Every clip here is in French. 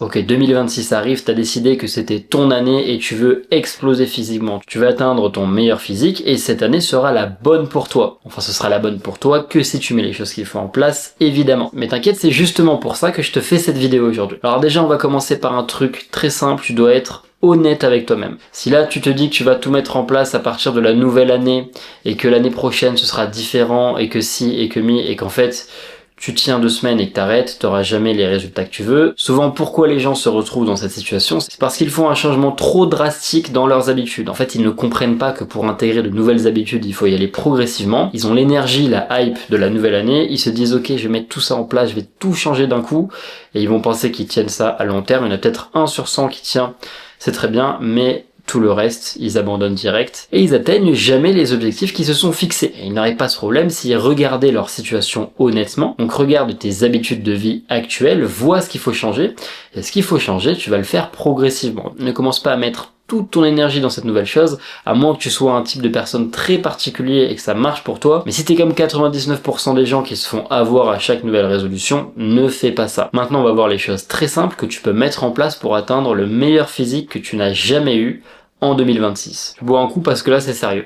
Ok, 2026 arrive, t'as décidé que c'était ton année et tu veux exploser physiquement. Tu veux atteindre ton meilleur physique et cette année sera la bonne pour toi. Enfin, ce sera la bonne pour toi que si tu mets les choses qu'il faut en place, évidemment. Mais t'inquiète, c'est justement pour ça que je te fais cette vidéo aujourd'hui. Alors déjà, on va commencer par un truc très simple, tu dois être honnête avec toi-même. Si là tu te dis que tu vas tout mettre en place à partir de la nouvelle année et que l'année prochaine ce sera différent et que si et que mi et qu'en fait tu tiens 2 semaines et que t'arrêtes, t'auras jamais les résultats que tu veux. Souvent, pourquoi les gens se retrouvent dans cette situation? C'est parce qu'ils font un changement trop drastique dans leurs habitudes. En fait, ils ne comprennent pas que pour intégrer de nouvelles habitudes, il faut y aller progressivement. Ils ont l'énergie, la hype de la nouvelle année. Ils se disent, ok, je vais mettre tout ça en place, je vais tout changer d'un coup. Et ils vont penser qu'ils tiennent ça à long terme. Il y en a peut-être 1 sur 100 qui tient. C'est très bien, mais tout le reste, ils abandonnent direct et ils atteignent jamais les objectifs qui se sont fixés. Et ils n'auraient pas ce problème s'ils regardaient leur situation honnêtement. Donc regarde tes habitudes de vie actuelles, vois ce qu'il faut changer. Et ce qu'il faut changer, tu vas le faire progressivement. Ne commence pas à mettre toute ton énergie dans cette nouvelle chose, à moins que tu sois un type de personne très particulier et que ça marche pour toi. Mais si t'es comme 99% des gens qui se font avoir à chaque nouvelle résolution, ne fais pas ça. Maintenant, on va voir les choses très simples que tu peux mettre en place pour atteindre le meilleur physique que tu n'as jamais eu en 2026. Je bois un coup parce que là, c'est sérieux.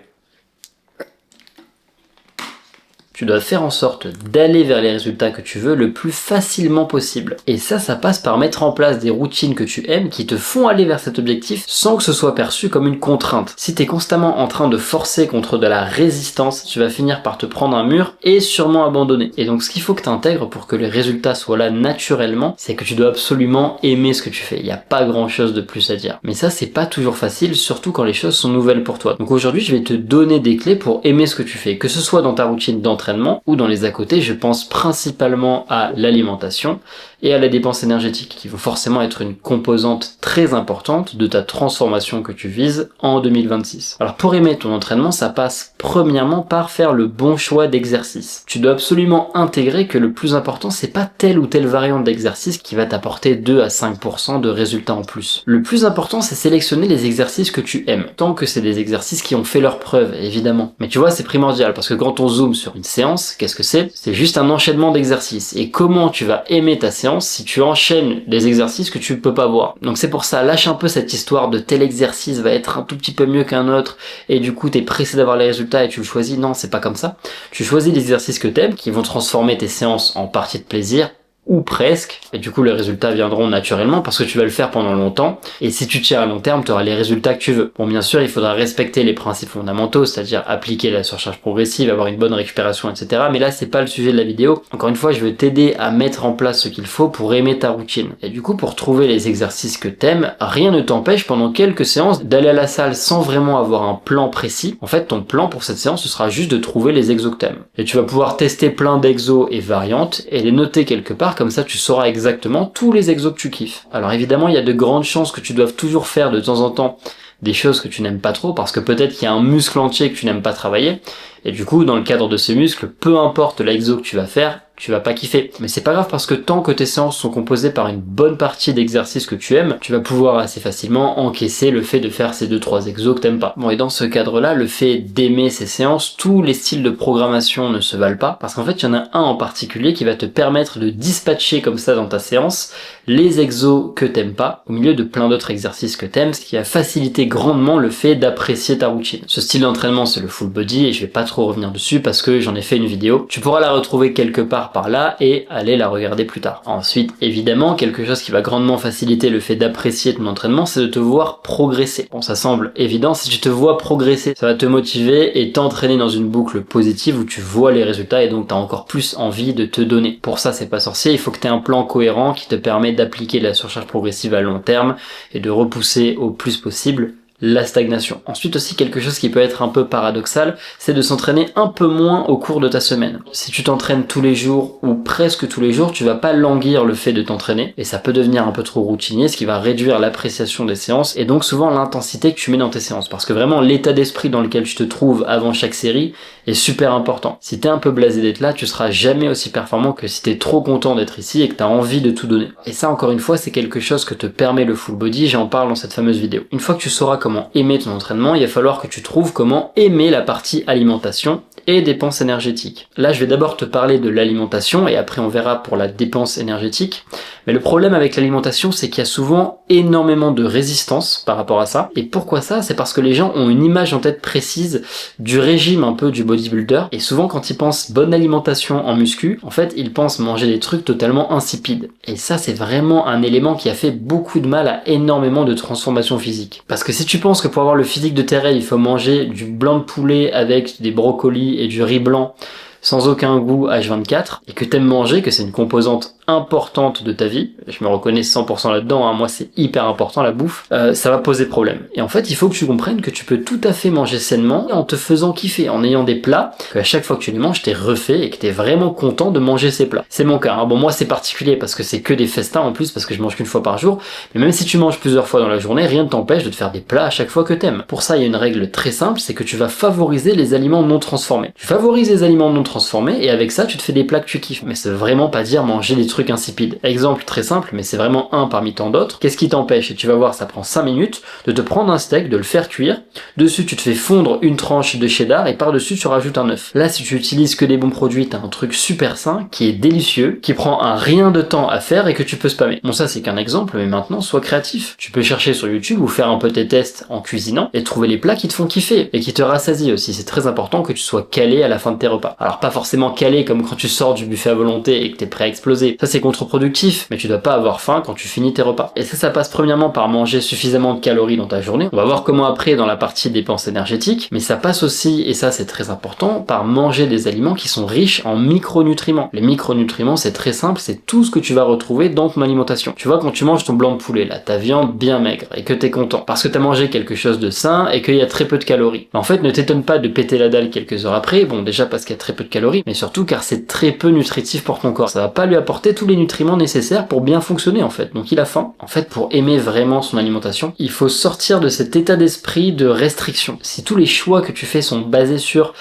Tu dois faire en sorte d'aller vers les résultats que tu veux le plus facilement possible. Et ça passe par mettre en place des routines que tu aimes qui te font aller vers cet objectif sans que ce soit perçu comme une contrainte. Si tu es constamment en train de forcer contre de la résistance, tu vas finir par te prendre un mur et sûrement abandonner. Et donc ce qu'il faut que tu intègres pour que les résultats soient là naturellement, c'est que tu dois absolument aimer ce que tu fais. Il n'y a pas grand chose de plus à dire. Mais ça, c'est pas toujours facile, surtout quand les choses sont nouvelles pour toi. Donc aujourd'hui, je vais te donner des clés pour aimer ce que tu fais, que ce soit dans ta routine d'entraînement ou dans les à côté. Je pense principalement à l'alimentation et à la dépense énergétique, qui vont forcément être une composante très importante de ta transformation que tu vises en 2026. Alors pour aimer ton entraînement, ça passe premièrement par faire le bon choix d'exercice. Tu dois absolument intégrer que le plus important, c'est pas telle ou telle variante d'exercice qui va t'apporter 2 à 5% de résultats en plus. Le plus important, c'est sélectionner les exercices que tu aimes, tant que c'est des exercices qui ont fait leur preuve, évidemment. Mais tu vois, c'est primordial, parce que quand on zoome sur une séance, qu'est-ce que c'est? C'est juste un enchaînement d'exercices. Et comment tu vas aimer ta séance si tu enchaînes des exercices que tu peux pas voir? Donc c'est pour ça, lâche un peu cette histoire de tel exercice va être un tout petit peu mieux qu'un autre et du coup t'es pressé d'avoir les résultats et tu le choisis. Non, c'est pas comme ça. Tu choisis les exercices que t'aimes qui vont transformer tes séances en parties de plaisir, ou presque, et du coup les résultats viendront naturellement parce que tu vas le faire pendant longtemps, et si tu tiens à long terme, tu auras les résultats que tu veux. Bon, bien sûr, il faudra respecter les principes fondamentaux, c'est-à-dire appliquer la surcharge progressive, avoir une bonne récupération, etc. Mais là, c'est pas le sujet de la vidéo. Encore une fois, je veux t'aider à mettre en place ce qu'il faut pour aimer ta routine. Et du coup, pour trouver les exercices que t'aimes, rien ne t'empêche pendant quelques séances d'aller à la salle sans vraiment avoir un plan précis. En fait, ton plan pour cette séance, ce sera juste de trouver les exos que t'aimes. Et tu vas pouvoir tester plein d'exos et variantes et les noter quelque part. Comme ça tu sauras exactement tous les exos que tu kiffes. Alors évidemment, il y a de grandes chances que tu doives toujours faire de temps en temps des choses que tu n'aimes pas trop, parce que peut-être qu'il y a un muscle entier que tu n'aimes pas travailler, et du coup dans le cadre de ce muscle, peu importe l'exo que tu vas faire, tu vas pas kiffer. Mais c'est pas grave, parce que tant que tes séances sont composées par une bonne partie d'exercices que tu aimes, tu vas pouvoir assez facilement encaisser le fait de faire ces 2-3 exos que t'aimes pas. Bon, et dans ce cadre-là, le fait d'aimer ces séances, tous les styles de programmation ne se valent pas, parce qu'en fait, il y en a un en particulier qui va te permettre de dispatcher comme ça dans ta séance les exos que t'aimes pas, au milieu de plein d'autres exercices que t'aimes, ce qui va faciliter grandement le fait d'apprécier ta routine. Ce style d'entraînement, c'est le full body, et je vais pas trop revenir dessus parce que j'en ai fait une vidéo. Tu pourras la retrouver quelque part par là et aller la regarder plus tard. Ensuite, évidemment, quelque chose qui va grandement faciliter le fait d'apprécier ton entraînement, c'est de te voir progresser. Bon, ça semble évident, si tu te vois progresser, ça va te motiver et t'entraîner dans une boucle positive où tu vois les résultats et donc t'as encore plus envie de te donner. Pour ça, c'est pas sorcier, il faut que t'aies un plan cohérent qui te permet d'appliquer la surcharge progressive à long terme et de repousser au plus possible la stagnation. Ensuite aussi, quelque chose qui peut être un peu paradoxal, c'est de s'entraîner un peu moins au cours de ta semaine. Si tu t'entraînes tous les jours ou presque tous les jours, tu vas pas languir le fait de t'entraîner et ça peut devenir un peu trop routinier, ce qui va réduire l'appréciation des séances et donc souvent l'intensité que tu mets dans tes séances, parce que vraiment l'état d'esprit dans lequel tu te trouves avant chaque série est super important. Si t'es un peu blasé d'être là, tu seras jamais aussi performant que si t'es trop content d'être ici et que t'as envie de tout donner. Et ça, encore une fois, c'est quelque chose que te permet le full body, j'en parle dans cette fameuse vidéo. Une fois que tu sauras comment aimer ton entraînement, il va falloir que tu trouves comment aimer la partie alimentation et dépense énergétique. Là, je vais d'abord te parler de l'alimentation et après on verra pour la dépense énergétique. Mais le problème avec l'alimentation, c'est qu'il y a souvent énormément de résistance par rapport à ça. Et pourquoi ça? C'est parce que les gens ont une image en tête précise du régime un peu du bodybuilder. Et souvent, quand ils pensent bonne alimentation en muscu, en fait, ils pensent manger des trucs totalement insipides. Et ça, c'est vraiment un élément qui a fait beaucoup de mal à énormément de transformations physiques. Parce que si tu penses que pour avoir le physique de tes rêves, il faut manger du blanc de poulet avec des brocolis et du riz blanc, sans aucun goût H24, et que t'aimes manger, que c'est une composante importante de ta vie, je me reconnais 100% là-dedans, hein, moi c'est hyper important la bouffe, ça va poser problème. Et en fait, il faut que tu comprennes que tu peux tout à fait manger sainement en te faisant kiffer, en ayant des plats que à chaque fois que tu les manges, t'es refait et que t'es vraiment content de manger ces plats. C'est mon cas, hein. Bon, moi c'est particulier parce que c'est que des festins en plus, parce que je mange qu'une fois par jour, mais même si tu manges plusieurs fois dans la journée, rien ne t'empêche de te faire des plats à chaque fois que t'aimes. Pour ça, il y a une règle très simple, c'est que tu vas favoriser les aliments non transformés. Tu favorises les aliments non transformés et avec ça, tu te fais des plats que tu kiffes. Mais ça veut vraiment pas dire manger des trucs insipides. Exemple très simple, mais c'est vraiment un parmi tant d'autres. Qu'est-ce qui t'empêche? Et tu vas voir, ça prend 5 minutes de te prendre un steak, de le faire cuire. Dessus, tu te fais fondre une tranche de cheddar et par-dessus, tu rajoutes un œuf. Là, si tu utilises que des bons produits, t'as un truc super sain, qui est délicieux, qui prend un rien de temps à faire et que tu peux spammer. Bon, ça, c'est qu'un exemple, mais maintenant, sois créatif. Tu peux chercher sur YouTube ou faire un peu tes tests en cuisinant et trouver les plats qui te font kiffer et qui te rassasient aussi. C'est très important que tu sois calé à la fin de tes repas. Alors, pas forcément calé comme quand tu sors du buffet à volonté et que t'es prêt à exploser. Ça, c'est contre-productif, mais tu dois pas avoir faim quand tu finis tes repas. Et ça passe premièrement par manger suffisamment de calories dans ta journée. On va voir comment après dans la partie dépenses énergétiques, mais ça passe aussi, et ça c'est très important, par manger des aliments qui sont riches en micronutriments. Les micronutriments, c'est très simple, c'est tout ce que tu vas retrouver dans ton alimentation. Tu vois, quand tu manges ton blanc de poulet, là, ta viande bien maigre, et que t'es content, parce que t'as mangé quelque chose de sain et qu'il y a très peu de calories. En fait, ne t'étonne pas de péter la dalle quelques heures après, bon déjà parce qu'il y a très peu de calories, mais surtout car c'est très peu nutritif pour ton corps. Ça va pas lui apporter tous les nutriments nécessaires pour bien fonctionner en fait. Donc il a faim. En fait, pour aimer vraiment son alimentation, il faut sortir de cet état d'esprit de restriction. Si tous les choix que tu fais sont basés sur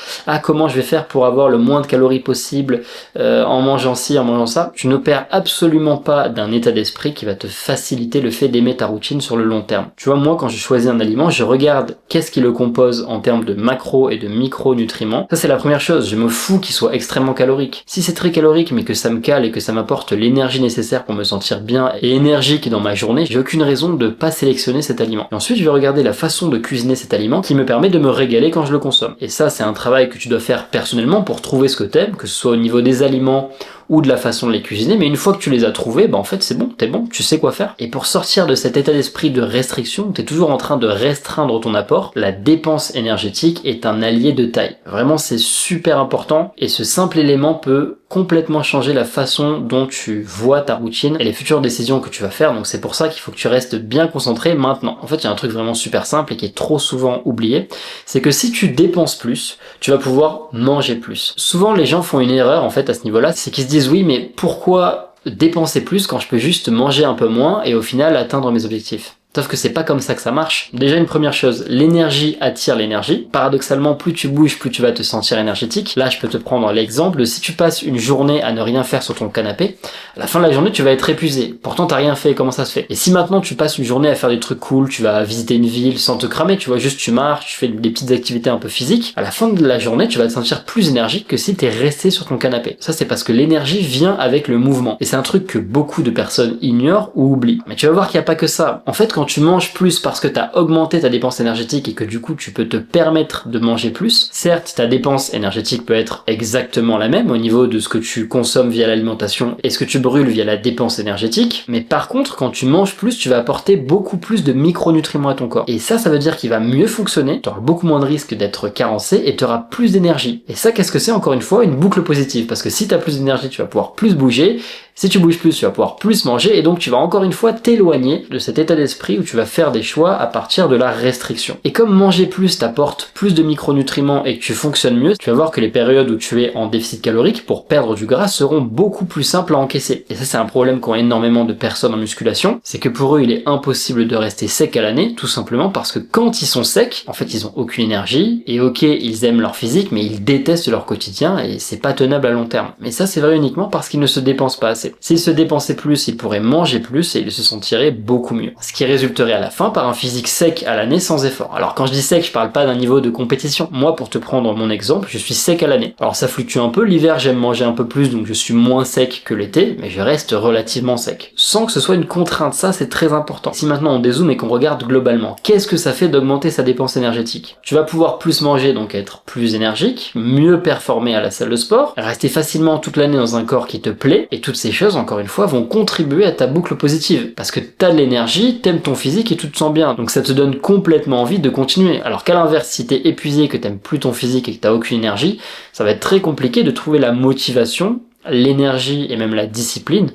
comment je vais faire pour avoir le moins de calories possible en mangeant ci, en mangeant ça, tu n'opères absolument pas d'un état d'esprit qui va te faciliter le fait d'aimer ta routine sur le long terme. Tu vois, moi quand je choisis un aliment, je regarde qu'est-ce qui le compose en termes de macro et de micronutriments. Ça c'est la première chose, je me fous qu'il soit extrêmement calorique. Si c'est très calorique mais que ça me cale et que ça m'apporte l'énergie nécessaire pour me sentir bien et énergique dans ma journée, j'ai aucune raison de pas sélectionner cet aliment. Et ensuite, je vais regarder la façon de cuisiner cet aliment qui me permet de me régaler quand je le consomme. Et ça, c'est un travail que tu dois faire personnellement pour trouver ce que t'aimes, que ce soit au niveau des aliments ou de la façon de les cuisiner, mais une fois que tu les as trouvés, en fait c'est bon, t'es bon, tu sais quoi faire. Et pour sortir de cet état d'esprit de restriction, où t'es toujours en train de restreindre ton apport, la dépense énergétique est un allié de taille. Vraiment c'est super important et ce simple élément peut complètement changer la façon dont tu vois ta routine et les futures décisions que tu vas faire, donc c'est pour ça qu'il faut que tu restes bien concentré maintenant. En fait il y a un truc vraiment super simple et qui est trop souvent oublié, c'est que si tu dépenses plus, tu vas pouvoir manger plus. Souvent les gens font une erreur en fait à ce niveau-là, c'est qu'ils se disent oui mais pourquoi dépenser plus quand je peux juste manger un peu moins et au final atteindre mes objectifs? Sauf que c'est pas comme ça que ça marche. Déjà une première chose, l'énergie attire l'énergie. Paradoxalement, plus tu bouges, plus tu vas te sentir énergétique. Là, je peux te prendre l'exemple, si tu passes une journée à ne rien faire sur ton canapé, à la fin de la journée, tu vas être épuisé. Pourtant, t'as rien fait, comment ça se fait? Et si maintenant tu passes une journée à faire des trucs cool, tu vas visiter une ville sans te cramer, tu vois, juste tu marches, tu fais des petites activités un peu physiques, à la fin de la journée, tu vas te sentir plus énergique que si t'es resté sur ton canapé. Ça, c'est parce que l'énergie vient avec le mouvement. Et c'est un truc que beaucoup de personnes ignorent ou oublient. Mais tu vas voir qu'il n'y a pas que ça. En fait, quand tu manges plus parce que tu as augmenté ta dépense énergétique et que du coup tu peux te permettre de manger plus, certes ta dépense énergétique peut être exactement la même au niveau de ce que tu consommes via l'alimentation et ce que tu brûles via la dépense énergétique, mais par contre quand tu manges plus, tu vas apporter beaucoup plus de micronutriments à ton corps. Et ça veut dire qu'il va mieux fonctionner, tu auras beaucoup moins de risques d'être carencé et tu auras plus d'énergie. Et ça, qu'est-ce que c'est? Encore une fois, une boucle positive, parce que si tu as plus d'énergie, tu vas pouvoir plus bouger. Si tu bouges plus, tu vas pouvoir plus manger et donc tu vas encore une fois t'éloigner de cet état d'esprit où tu vas faire des choix à partir de la restriction. Et comme manger plus t'apporte plus de micronutriments et que tu fonctionnes mieux, tu vas voir que les périodes où tu es en déficit calorique pour perdre du gras seront beaucoup plus simples à encaisser. Et ça, c'est un problème qu'ont énormément de personnes en musculation, c'est que pour eux, il est impossible de rester sec à l'année, tout simplement parce que quand ils sont secs, en fait, ils ont aucune énergie et ok, ils aiment leur physique, mais ils détestent leur quotidien et c'est pas tenable à long terme. Mais ça, c'est vrai uniquement parce qu'ils ne se dépensent pas assez. dépenser. S'il se dépensait plus, il pourrait manger plus et il se sentirait beaucoup mieux. Ce qui résulterait à la fin par un physique sec à l'année sans effort. Alors quand je dis sec, je parle pas d'un niveau de compétition. Moi, pour te prendre mon exemple, je suis sec à l'année. Alors ça fluctue un peu, l'hiver j'aime manger un peu plus, donc je suis moins sec que l'été, mais je reste relativement sec. Sans que ce soit une contrainte, ça c'est très important. Si maintenant on dézoome et qu'on regarde globalement, qu'est-ce que ça fait d'augmenter sa dépense énergétique? Tu vas pouvoir plus manger, donc être plus énergique, mieux performer à la salle de sport, rester facilement toute l'année dans un corps qui te plaît, et toutes ces choses, encore une fois, vont contribuer à ta boucle positive. Parce que t'as de l'énergie, t'aimes ton physique et tu te sens bien. Donc ça te donne complètement envie de continuer. Alors qu'à l'inverse, si t'es épuisé, que t'aimes plus ton physique et que t'as aucune énergie, ça va être très compliqué de trouver la motivation, l'énergie et même la discipline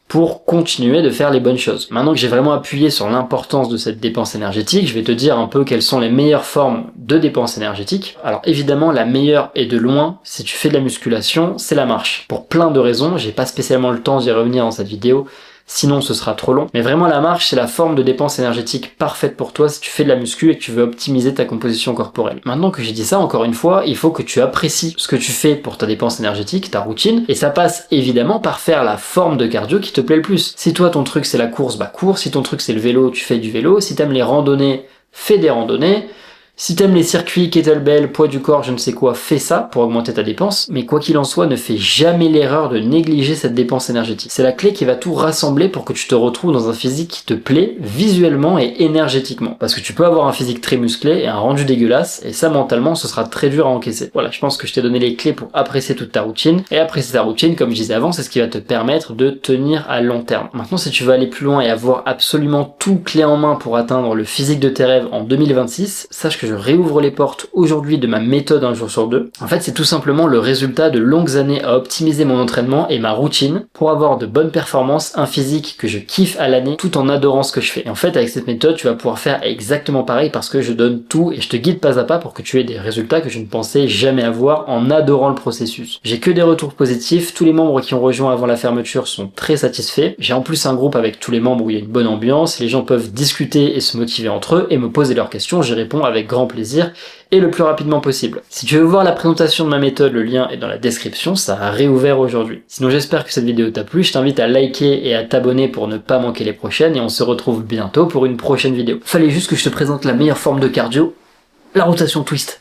pour continuer de faire les bonnes choses. Maintenant que j'ai vraiment appuyé sur l'importance de cette dépense énergétique, je vais te dire un peu quelles sont les meilleures formes de dépense énergétique. Alors évidemment, la meilleure et de loin, si tu fais de la musculation, c'est la marche. Pour plein de raisons, j'ai pas spécialement le temps d'y revenir dans cette vidéo, sinon ce sera trop long. Mais vraiment la marche, c'est la forme de dépense énergétique parfaite pour toi si tu fais de la muscu et que tu veux optimiser ta composition corporelle. Maintenant que j'ai dit ça, encore une fois, il faut que tu apprécies ce que tu fais pour ta dépense énergétique, ta routine, et ça passe évidemment par faire la forme de cardio qui te plaît le plus. Si toi ton truc c'est la course, bah cours. Si ton truc c'est le vélo, tu fais du vélo. Si t'aimes les randonnées, fais des randonnées. Si t'aimes les circuits, kettlebell, poids du corps, je ne sais quoi, fais ça pour augmenter ta dépense, mais quoi qu'il en soit, ne fais jamais l'erreur de négliger cette dépense énergétique. C'est la clé qui va tout rassembler pour que tu te retrouves dans un physique qui te plaît visuellement et énergétiquement. Parce que tu peux avoir un physique très musclé et un rendu dégueulasse, et ça mentalement, ce sera très dur à encaisser. Voilà, je pense que je t'ai donné les clés pour apprécier toute ta routine, et apprécier ta routine, comme je disais avant, c'est ce qui va te permettre de tenir à long terme. Maintenant, si tu veux aller plus loin et avoir absolument tout clé en main pour atteindre le physique de tes rêves en 2026, sache que je réouvre les portes aujourd'hui de ma méthode un jour sur deux. En fait, c'est tout simplement le résultat de longues années à optimiser mon entraînement et ma routine pour avoir de bonnes performances, un physique que je kiffe à l'année tout en adorant ce que je fais. Et en fait, avec cette méthode, tu vas pouvoir faire exactement pareil parce que je donne tout et je te guide pas à pas pour que tu aies des résultats que je ne pensais jamais avoir en adorant le processus. J'ai que des retours positifs, tous les membres qui ont rejoint avant la fermeture sont très satisfaits. J'ai en plus un groupe avec tous les membres où il y a une bonne ambiance, les gens peuvent discuter et se motiver entre eux et me poser leurs questions, j'y réponds avec grand plaisir et le plus rapidement possible. Si tu veux voir la présentation de ma méthode, le lien est dans la description, ça a réouvert aujourd'hui. Sinon j'espère que cette vidéo t'a plu, je t'invite à liker et à t'abonner pour ne pas manquer les prochaines et on se retrouve bientôt pour une prochaine vidéo. Fallait juste que je te présente la meilleure forme de cardio, la rotation twist.